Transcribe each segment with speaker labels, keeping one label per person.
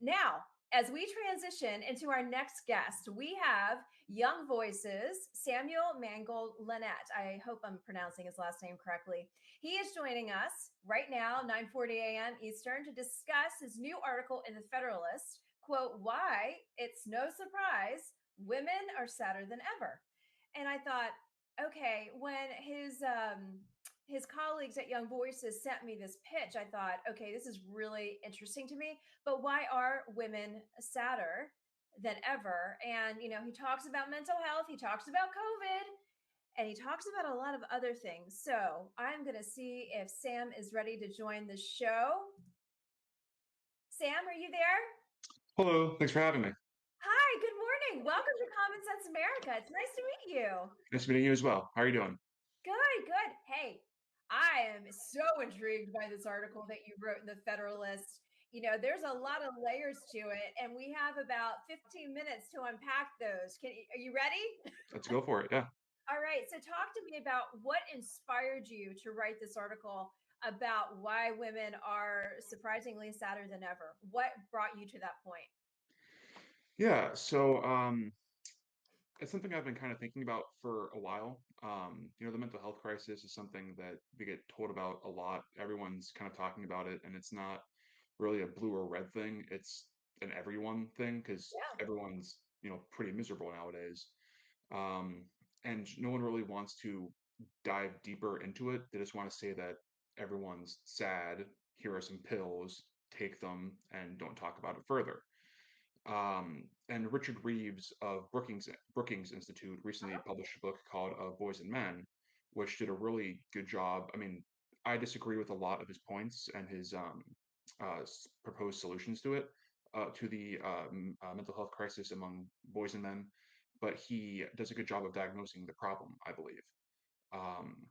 Speaker 1: Now, as we transition into our next guest, we have Young Voices, Samuel Mangold-Lenett. I hope I'm pronouncing his last name correctly. He is joining us right now, 9:40 a.m. Eastern, to discuss his new article in the Federalist, quote, "Why It's No Surprise Women Are Sadder Than Ever." And I thought, okay, when his colleagues at Young Voices sent me this pitch, I thought, okay, this is really interesting to me. But why are women sadder than ever? And, he talks about mental health, he talks about COVID, and he talks about a lot of other things. So I'm going to see if Sam is ready to join the show. Sam, are you there?
Speaker 2: Hello, thanks for having me.
Speaker 1: Hi, good morning. Welcome to Common Sense America. It's nice to meet you.
Speaker 2: Nice meeting you as well. How are you doing?
Speaker 1: Good, good. Hey, I am so intrigued by this article that you wrote in the Federalist. There's a lot of layers to it, and we have about 15 minutes to unpack those. Are you ready?
Speaker 2: Let's go for it. Yeah.
Speaker 1: All right. So, talk to me about what inspired you to write this article about why women are surprisingly sadder than ever. What brought you to that point?
Speaker 2: Yeah. So it's something I've been kind of thinking about for a while. The mental health crisis is something that we get told about a lot. Everyone's kind of talking about it, and it's not really a blue or red thing. It's an everyone thing because
Speaker 1: Yeah.
Speaker 2: everyone's, pretty miserable nowadays. Um, and no one really wants to dive deeper into it. They just want to say that everyone's sad. Here are some pills, take them, and don't talk about it further. And Richard Reeves of Brookings Institute recently published a book called Boys and Men, which did a really good job. I mean, I disagree with a lot of his points and his proposed solutions to the mental health crisis among boys and men, but he does a good job of diagnosing the problem, I believe. Um,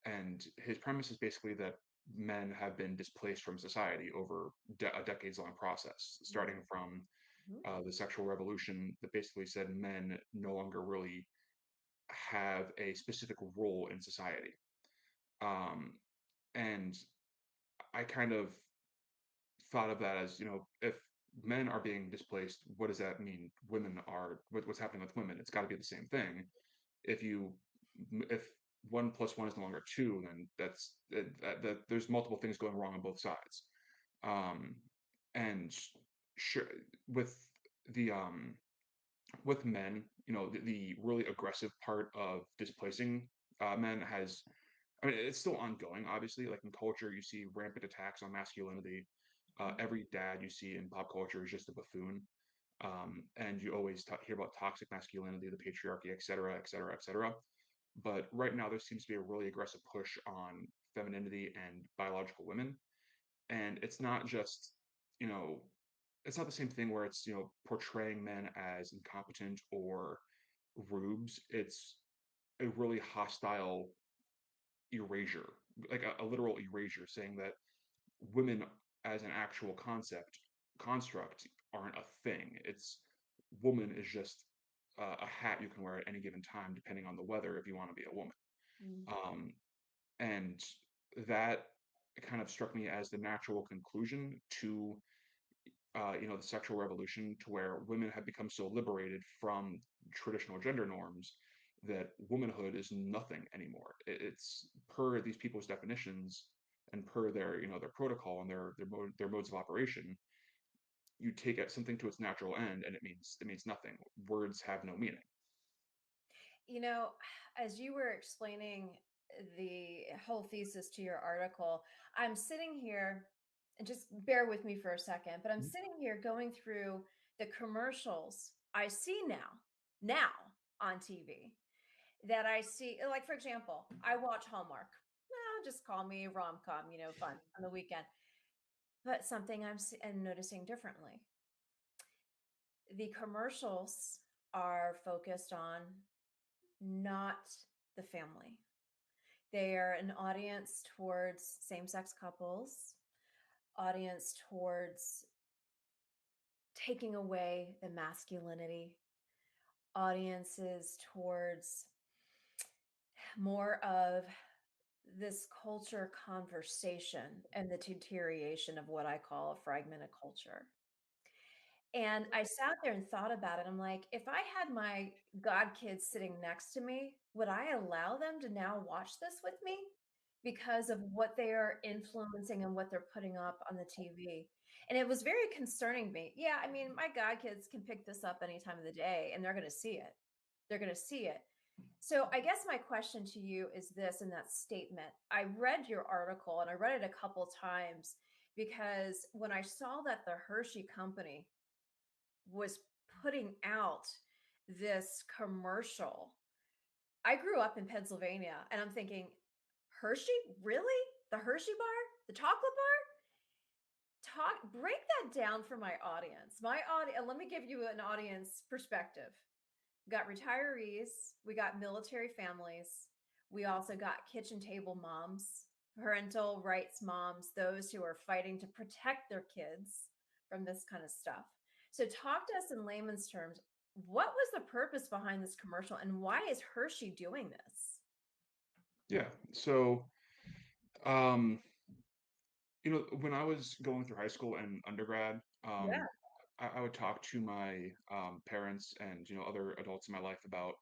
Speaker 2: and his premise is basically that men have been displaced from society over a decades long process, starting from
Speaker 1: Mhm.
Speaker 2: the sexual revolution that basically said men no longer really have a specific role in society. Um, and I kind of thought of that as, if men are being displaced, what does that mean? What's happening with women? It's got to be the same thing. If you, if one plus one is no longer two, then that there's multiple things going wrong on both sides. Um, and sure, with the with men, the really aggressive part of displacing men has, I mean, it's still ongoing, obviously. Like in culture, you see rampant attacks on masculinity. Every dad you see in pop culture is just a buffoon. And you always hear about toxic masculinity, the patriarchy, et cetera, et cetera, et cetera. But right now, there seems to be a really aggressive push on femininity and biological women. And it's not just, you know, it's not the same thing where it's, portraying men as incompetent or rubes. It's a really hostile erasure, like a literal erasure, saying that women as an actual construct aren't a thing. It's woman is just a hat you can wear at any given time, depending on the weather, if you want to be a woman.
Speaker 1: Mhm.
Speaker 2: Um, and that kind of struck me as the natural conclusion to the sexual revolution, to where women have become so liberated from traditional gender norms that womanhood is nothing anymore. It's per these people's definitions and per their their protocol and their modes of operation. You take it something to its natural end, and it means nothing. Words have no meaning.
Speaker 1: You know, as you were explaining the whole thesis to your article, I'm sitting here, and just bear with me for a second, but I'm
Speaker 2: Mhm.
Speaker 1: sitting here going through the commercials I see now on TV that I see. Like, for example, I watch Hallmark. Well, just call me rom com, fun on the weekend. But something I'm noticing differently. The commercials are focused on not the family. They are an audience towards same sex couples, audience towards taking away the masculinity, audiences towards more of this culture conversation and the deterioration of what I call a fragmented culture. And I sat there and thought about it. I'm like, if I had my god kids sitting next to me, would I allow them to now watch this with me because of what they are influencing and what they're putting up on the TV? And it was very concerning me. Yeah, I mean, my god kids can pick this up any time of the day and they're going to see it. They're going to see it. So I guess my question to you is this in that statement. I read your article and I read it a couple times because when I saw that the Hershey company was putting out this commercial. I grew up in Pennsylvania and I'm thinking, Hershey? Really? The Hershey bar? The chocolate bar? Break that down for my audience. My audience, let me give you an audience perspective. We got retirees, we got military families, we also got kitchen table moms, parental rights moms, those who are fighting to protect their kids from this kind of stuff. So, talk to us in layman's terms. What was the purpose behind this commercial and why is Hershey doing this?
Speaker 2: Yeah. So, um, when I was going through high school and undergrad,
Speaker 1: Yeah,
Speaker 2: I would talk to my parents and other adults in my life about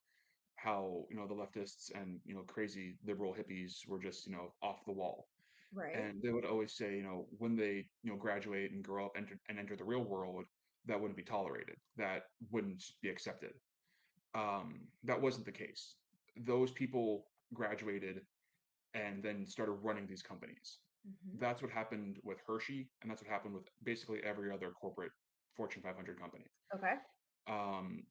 Speaker 2: how the leftists and crazy liberal hippies were just off the wall,
Speaker 1: right.
Speaker 2: and they would always say when they graduate and grow up and enter the real world, that wouldn't be tolerated, that wouldn't be accepted. That wasn't the case. Those people graduated and then started running these companies.
Speaker 1: Hmm.
Speaker 2: That's what happened with Hershey, and that's what happened with basically every other corporate Fortune 500 company.
Speaker 1: Okay.
Speaker 2: Um,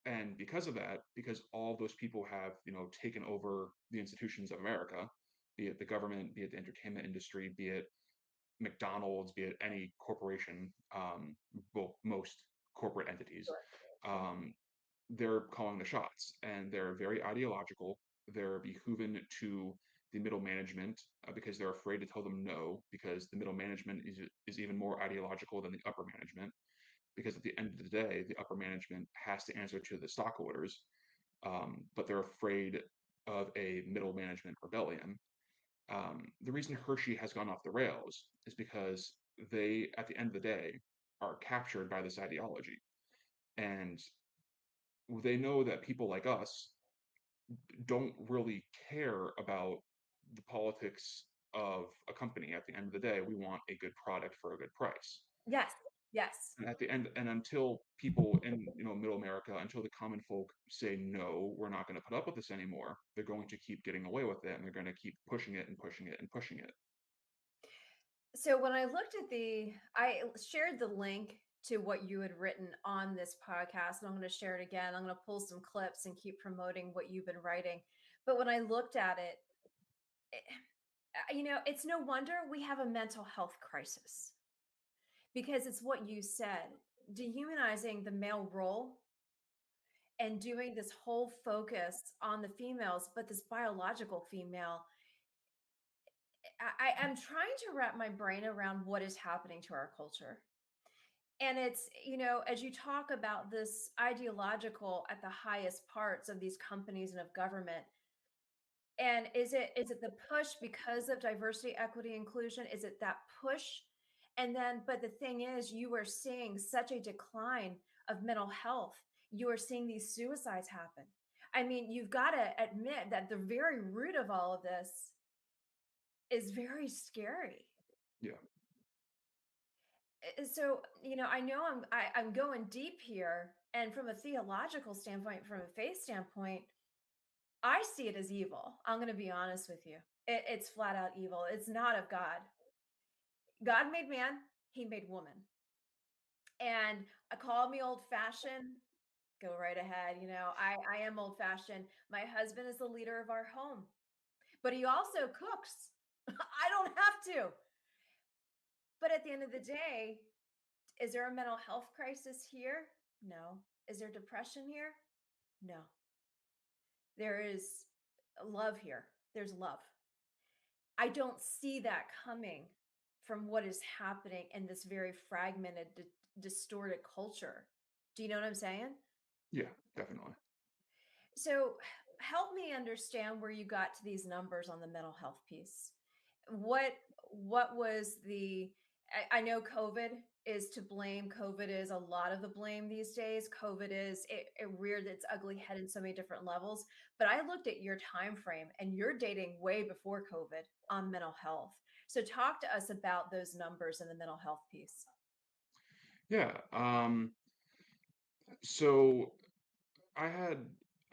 Speaker 2: and because of that, because all those people have taken over the institutions of America, be it the government, be it the entertainment industry, be it McDonald's, be it any corporation, well, most corporate entities,
Speaker 1: Sure. Sure.
Speaker 2: um, they're calling the shots, and they're very ideological. They're behooving to the middle management because they're afraid to tell them no, because the middle management is even more ideological than the upper management. Because at the end of the day, the upper management has to answer to the stockholders, but they're afraid of a middle management rebellion. The reason Hershey has gone off the rails is because they, at the end of the day, are captured by this ideology. And they know that people like us don't really care about the politics of a company. At the end of the day, we want a good product for a good price.
Speaker 1: Yes. Yes.
Speaker 2: And at the end, and until people in middle America, until the common folk say no, we're not going to put up with this anymore, they're going to keep getting away with it, and they're going to keep pushing it and pushing it and pushing it.
Speaker 1: So when I looked at I shared the link to what you had written on this podcast, and I'm going to share it again. I'm going to pull some clips and keep promoting what you've been writing. But when I looked at it, it's no wonder we have a mental health crisis because it's what you said, dehumanizing the male role and doing this whole focus on the females, but this biological female. I'm trying to wrap my brain around what is happening to our culture. And it's, as you talk about this ideological at the highest parts of these companies and of government, and is it the push because of diversity, equity, inclusion? Is it that push? And then, but the thing is, you are seeing such a decline of mental health. You are seeing these suicides happen. I mean, you've got to admit that the very root of all of this is very scary.
Speaker 2: Yeah,
Speaker 1: So I know I'm going deep here, and from a theological standpoint, from a faith standpoint, I see it as evil. I'm going to be honest with you. It's flat out evil. It's not of God. God made man, he made woman. And call me old fashioned, go right ahead. I am old fashioned. My husband is the leader of our home, but he also cooks. I don't have to. But at the end of the day, is there a mental health crisis here? No. Is there depression here? No. There is love here. There's love. I don't see that coming from what is happening in this very fragmented, distorted culture. Do you know what I'm saying?
Speaker 2: yeah, definitely.
Speaker 1: So help me understand where you got to these numbers on the mental health piece. What what was the I know COVID is to blame. COVID is a lot of the blame these days. COVID is it reared its ugly head in so many different levels. But I looked at your time frame, and you're dating way before COVID on mental health. So talk to us about those numbers and the mental health piece.
Speaker 2: Yeah. So I had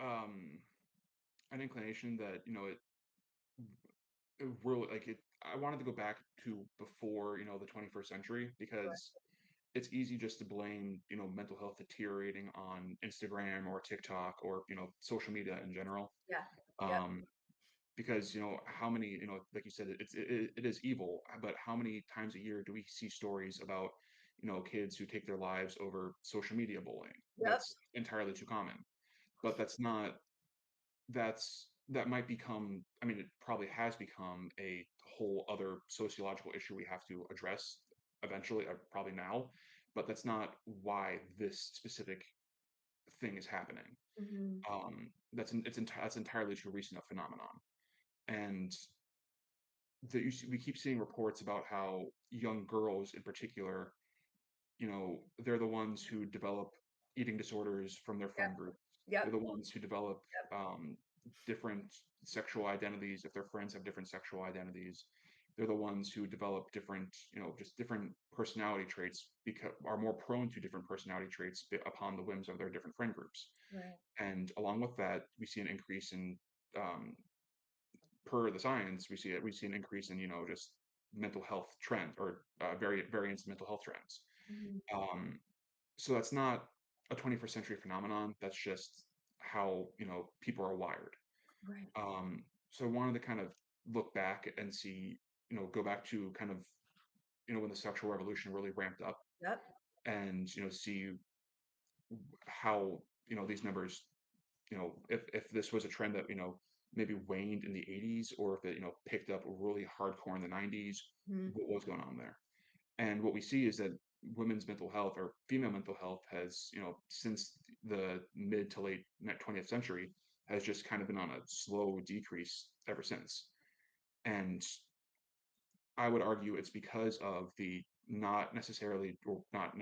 Speaker 2: um, an inclination that it really like it. I wanted to go back to before the 21st century
Speaker 1: Sure.
Speaker 2: because it's easy just to blame mental health deteriorating on Instagram or TikTok or social media in general.
Speaker 1: Yeah. Yep.
Speaker 2: Um, because how many like you said it is evil, but how many times a year do we see stories about kids who take their lives over social media bullying?
Speaker 1: Yep.
Speaker 2: That's entirely too common. But that might become, I mean, it probably has become a whole other sociological issue we have to address eventually, probably now, but that's not why this specific thing is happening.
Speaker 1: Hmm.
Speaker 2: That's entirely too recent a phenomenon. And we keep seeing reports about how young girls in particular, they're the ones who develop eating disorders from their
Speaker 1: Yep.
Speaker 2: friend groups.
Speaker 1: Yep.
Speaker 2: They're the ones who develop
Speaker 1: Yep.
Speaker 2: um, different sexual identities if their friends have different sexual identities. They're the ones who develop different, just different personality traits because are more prone to different personality traits upon the whims of their different friend groups.
Speaker 1: Right.
Speaker 2: And along with that, we see an increase in um, per the science, we see an increase in just mental health trends or variance in mental health trends.
Speaker 1: Hmm.
Speaker 2: Um, so that's not a 21st century phenomenon. That's just how people are wired.
Speaker 1: Right.
Speaker 2: So I wanted to kind of look back and see, go back to kind of when the sexual revolution really ramped up,
Speaker 1: Yep.
Speaker 2: and see how these numbers, if this was a trend that maybe waned in the 80s, or if it picked up really hardcore in the 90s,
Speaker 1: Hmm.
Speaker 2: what was going on there. And what we see is that women's mental health or female mental health has, since the mid to late 20th century, has just kind of been on a slow decrease ever since. And I would argue it's because of the not necessarily, or not,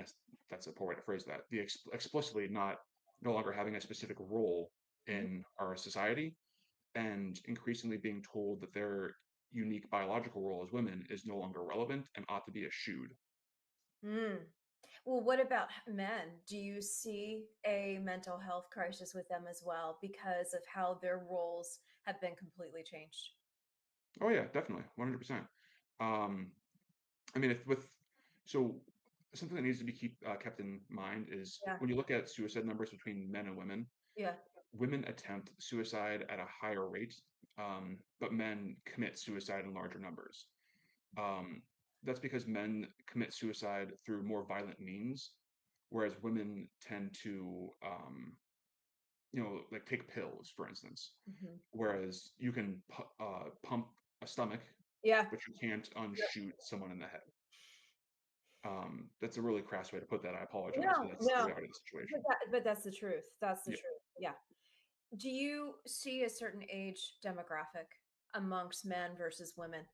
Speaker 2: that's a poor way to phrase that, the explicitly not no longer having a specific role
Speaker 1: Hmm.
Speaker 2: in our society, and increasingly being told that their unique biological role as women is no longer relevant and ought to be eschewed.
Speaker 1: Mm. Well, what about men? Do you see a mental health crisis with them as well because of how their roles have been completely changed?
Speaker 2: Oh yeah, definitely, 100%. Um, I mean, if with so something that needs to be kept in mind is
Speaker 1: Yeah.
Speaker 2: when you look at suicide numbers between men and
Speaker 1: Yeah.
Speaker 2: women attempt suicide at a higher rate, but men commit suicide in larger numbers. Um, that's because men commit suicide through more violent means, whereas women tend to, like take pills, for instance.
Speaker 1: Hmm.
Speaker 2: Whereas you can pump a stomach,
Speaker 1: Yeah.
Speaker 2: but you can't
Speaker 1: Yep.
Speaker 2: unshoot someone in the head. That's a really crass way to put that. I apologize, but
Speaker 1: No,
Speaker 2: that's the
Speaker 1: no.
Speaker 2: reality of the situation.
Speaker 1: But that's the truth. That's the
Speaker 2: Yeah.
Speaker 1: truth. Yeah. Do you see a certain age demographic amongst men versus women?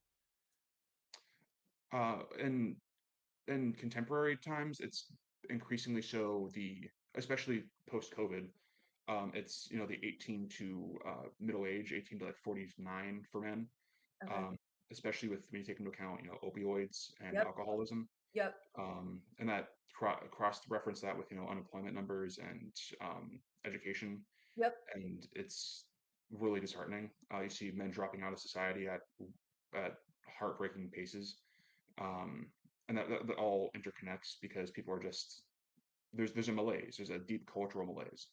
Speaker 2: In contemporary times, it's increasingly so especially post COVID, it's the 18 to middle age, 18 to like 49 for men,
Speaker 1: Okay.
Speaker 2: um, especially with when you take into account opioids and
Speaker 1: Yep.
Speaker 2: alcoholism,
Speaker 1: Yep.
Speaker 2: and that cross reference that with unemployment numbers and education,
Speaker 1: Yep.
Speaker 2: and it's really disheartening. You see men dropping out of society at heartbreaking paces, um, and that all interconnects because people are just there's a malaise, there's a deep cultural malaise.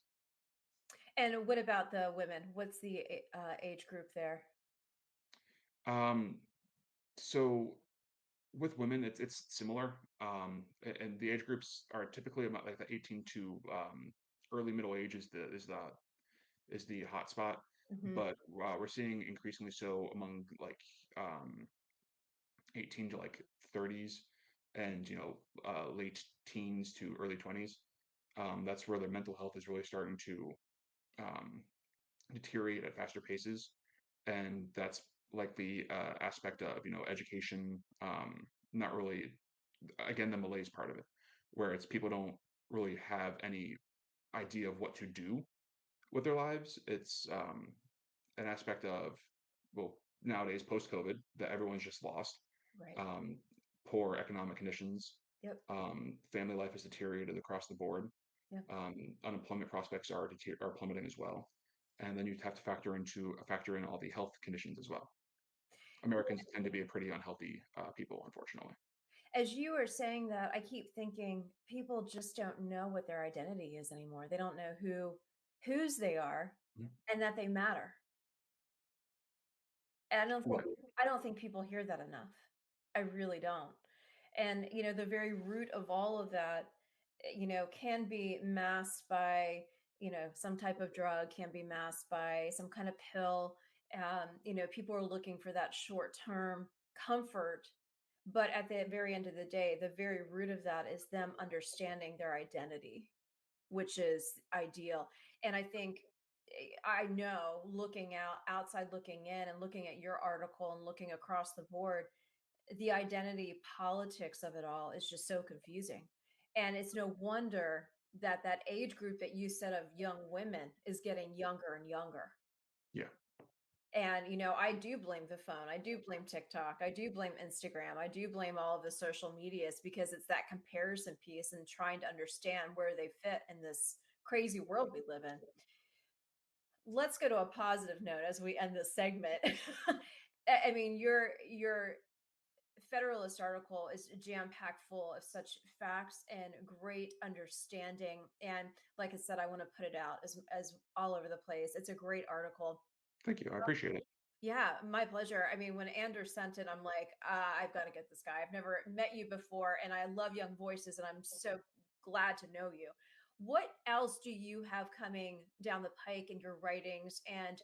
Speaker 1: And what about the women? What's the age group there?
Speaker 2: Um, so with women, it's similar, and the age groups are typically about like the 18 to early middle age is the hot spot,
Speaker 1: Hmm.
Speaker 2: but we're seeing increasingly so among like um, 18 to like 30s, and late teens to early 20s. That's where their mental health is really starting to um, deteriorate at faster paces, and that's like the aspect of education not really again, the malaise part of it, where it's people don't really have any idea of what to do with their lives. It's an aspect of, well, nowadays post COVID, that everyone's just lost.
Speaker 1: Right.
Speaker 2: Um, Poor economic conditions,
Speaker 1: Yep.
Speaker 2: family life has deteriorated across the board.
Speaker 1: Yep.
Speaker 2: Unemployment prospects are plummeting as well, and then you have to factor in all the health conditions as well. Americans tend to be a pretty unhealthy people, unfortunately.
Speaker 1: As you are saying that, I keep thinking people just don't know what their identity is anymore. They don't know whose they are
Speaker 2: Mhm.
Speaker 1: and that they matter. And
Speaker 2: Right.
Speaker 1: I don't think people hear that enough. I really don't. And the very root of all of that, can be masked by, some type of drug, can be masked by some kind of pill. People are looking for that short-term comfort, but at the very end of the day, the very root of that is them understanding their identity, which is ideal. And I think I know, looking outside looking in and looking at your article and looking across the board, the identity politics of it all is just so confusing. And it's no wonder that that age group that you said of young women is getting younger and younger.
Speaker 2: Yeah.
Speaker 1: And I do blame the phone. I do blame TikTok. I do blame Instagram. I do blame all of the social medias because it's that comparison piece and trying to understand where they fit in this crazy world we live in. Let's go to a positive note as we end this segment. I mean, your Federalist article is jam packed full of such facts and great understanding. And like I said, I want to put it out as all over the place. It's a great article.
Speaker 2: Thank you. I appreciate it.
Speaker 1: Yeah, my pleasure. I mean, when Anders sent it, I'm like, I've got to get this guy. I've never met you before, and I love young voices, and I'm so glad to know you. What else do you have coming down the pike in your writings? And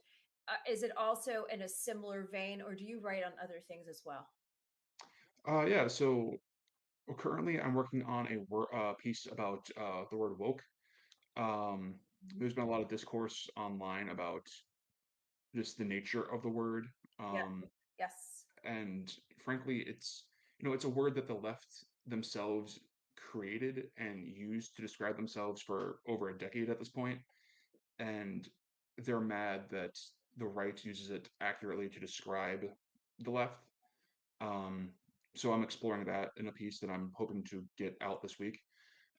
Speaker 1: is it also in a similar vein, or do you write on other things as well?
Speaker 2: Yeah. So currently, I'm working on a piece about the word woke. Um,
Speaker 1: Mhm.
Speaker 2: there's been a lot of discourse online about just the nature of the word.
Speaker 1: Yeah.
Speaker 2: Um,
Speaker 1: Yes.
Speaker 2: and frankly, it's a word that the left themselves created and used to describe themselves for over a decade at this point, and they're mad that the right uses it accurately to describe the left. Um, so I'm exploring that in a piece that I'm hoping to get out this week.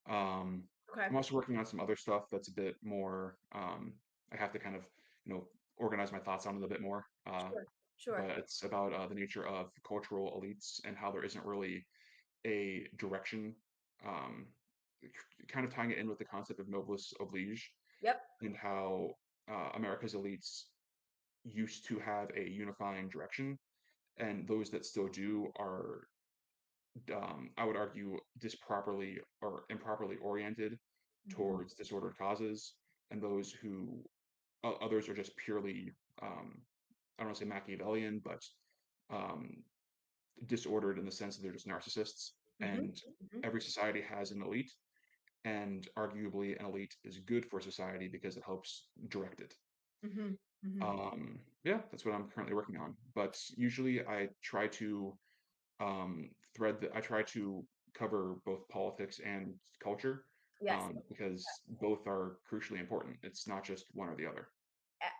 Speaker 2: Um,
Speaker 1: Okay.
Speaker 2: I'm also working on some other stuff that's a bit more. I have to kind of, you know, organize my thoughts on it a bit more.
Speaker 1: Sure. Sure.
Speaker 2: But it's about the nature of cultural elites and how there isn't really a direction. Um, Kind of tying it in with the concept of noblesse oblige,
Speaker 1: Yep.
Speaker 2: and how America's elites used to have a unifying direction, and those that still do are, I would argue, disproperly or improperly oriented
Speaker 1: Hmm.
Speaker 2: towards disordered causes, and those who others are just purely, I don't want to say Machiavellian, but um, disordered in the sense that they're just narcissists.
Speaker 1: Hmm.
Speaker 2: And
Speaker 1: Hmm.
Speaker 2: every society has an elite, and arguably an elite is good for society because it helps direct it.
Speaker 1: Hmm. Hmm.
Speaker 2: Yeah, that's what I'm currently working on. But usually I try to I try to cover both politics and culture,
Speaker 1: Yes.
Speaker 2: because both are crucially important. It's not just one or the other.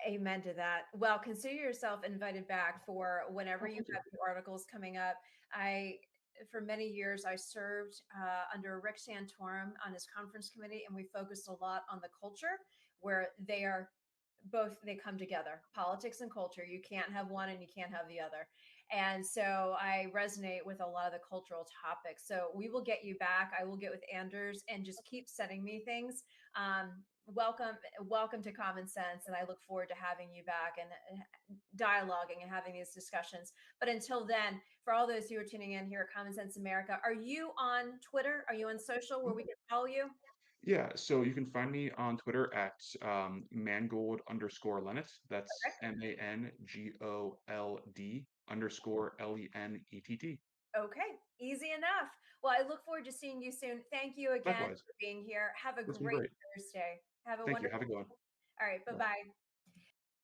Speaker 1: Amen to that. Well, consider yourself invited back for whenever
Speaker 2: Oh,
Speaker 1: you
Speaker 2: thank you.
Speaker 1: have new articles coming up. I, for many years, I served under Rick Santorum on his conference committee, and we focused a lot on the culture where they are both, they come together, politics and culture. You can't have one and you can't have the other. And so I resonate with a lot of the cultural topics. So we will get you back. I will get with Anders and just keep sending me things. Welcome to Common Sense, and I look forward to having you back and dialoguing and having these discussions. But until then, for all those who are tuning in here at Common Sense America, are you on Twitter? Are you on social where we can follow you?
Speaker 2: Yeah, so you can find me on Twitter at Mangold_Lenett. That's
Speaker 1: Okay.
Speaker 2: Mangold_Lenett.
Speaker 1: Okay, easy enough. Well, I look forward to seeing you soon. Thank you again
Speaker 2: Likewise,
Speaker 1: for being here. Have a
Speaker 2: it's been
Speaker 1: great
Speaker 2: great.
Speaker 1: Thursday. Have a
Speaker 2: Thank you.
Speaker 1: wonderful.
Speaker 2: Have a good one.
Speaker 1: All right, bye
Speaker 2: Bye.
Speaker 1: bye.